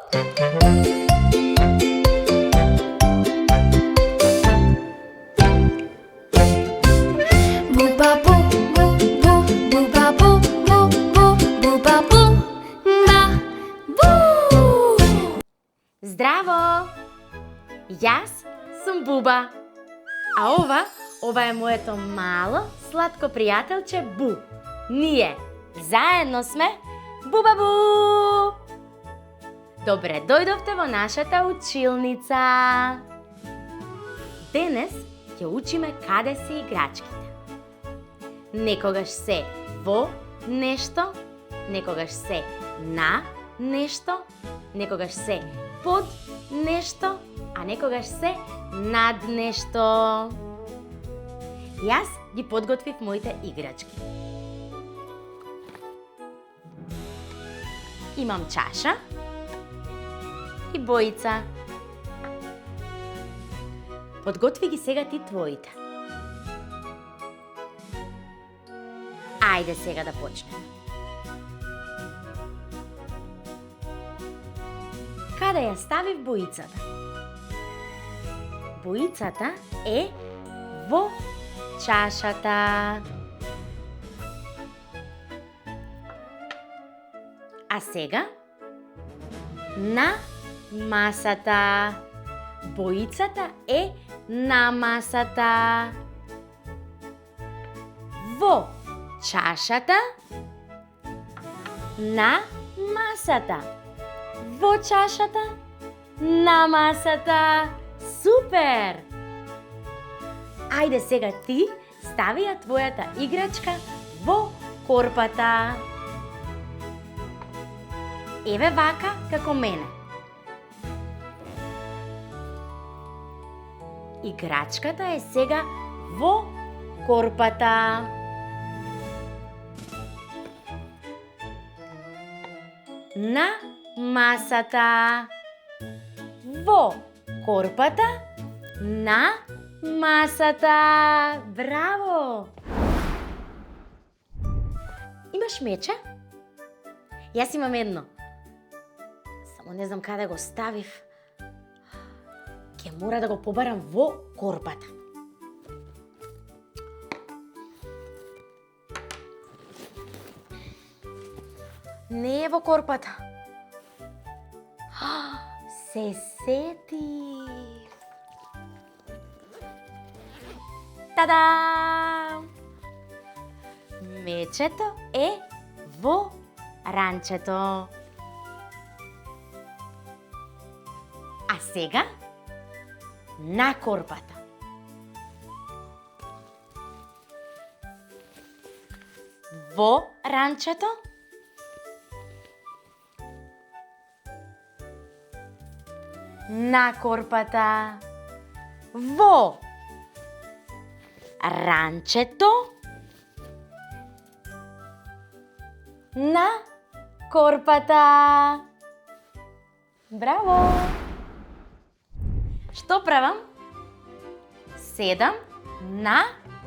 Бу-ба-бу, бу-бу, бу-ба-бу, бу-бу, бу-ба-бу, ба-бу. Здраво! Јас сум Буба. А ова е моето мало, сладко пријателче Бу. Ние заедно сме Буба-бу! Добре дојдовте во нашата училница. Денес ќе учиме каде се играчките. Некогаш се во нешто, некогаш се на нешто, некогаш се под нешто, а некогаш се над нешто. Јас ги подготвив моите играчки. Имам чаша и боица. Подготви ги сега ти твоите. Ајде сега да почнеме. Каде ја ставив боицата? Боицата е во чашата. А сега на масата. Боицата е на масата. Во чашата, на масата. Во чашата, на масата. Супер! Ајде сега ти стави ја твојата играчка во корпата. Еве вака како мене. Играчката е сега во корпата. На масата. Во корпата, на масата. Браво! Имаш мече? Јас имам едно. Само не знам каде го ставив. Ќе мора да го побарам во корпата. Не е во корпата. Се сетив. Тада! Мечето е во ранчето. А сега на корпата. Во ранчето. На корпата. Во ранчето. На корпата. Браво! Што правам? Седам на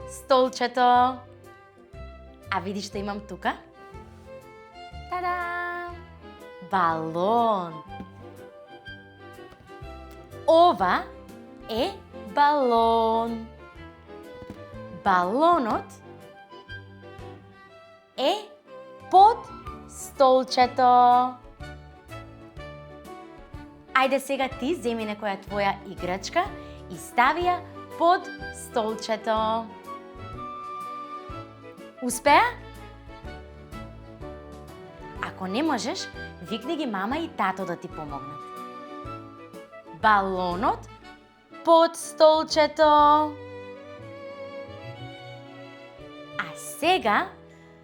столчето. А види што имам тука? Тада! Балон. Ова е балон. Балонот е под столчето. Ајде сега ти земи некоја твоја играчка и стави ја под столчето. Успеа? Ако не можеш, викни ги мама и тато да ти помогнат. Балонот под столчето. А сега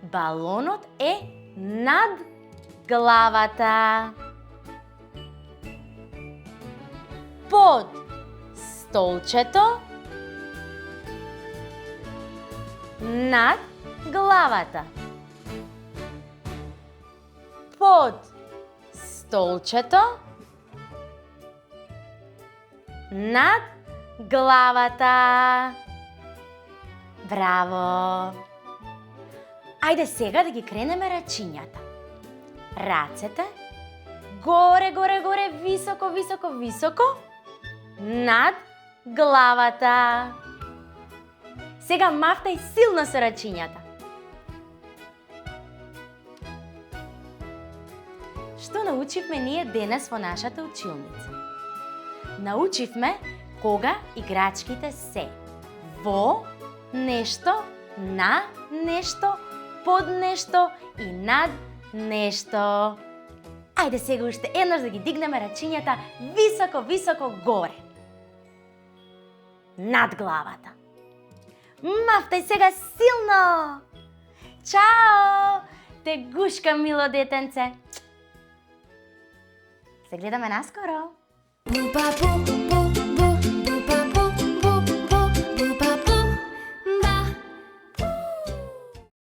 балонот е над главата. Под столчето. Над главата. Под столчето. Над главата. Браво! Ајде сега да ги кренеме рачињата. Рацете горе, горе, горе, високо, високо, високо, над главата. Сега мафтај силно со рачињата. Што научивме ние денес во нашата училница? Научивме кога играчките се во нешто, на нешто, под нешто и над нешто. Ајде сега уште еднаш да ги дигнеме рачињата високо, високо горе. Над главата. Мафтај сега силно! Чао! Те гушкам, мило детенце. Се гледаме наскоро. Бу-ба-бу,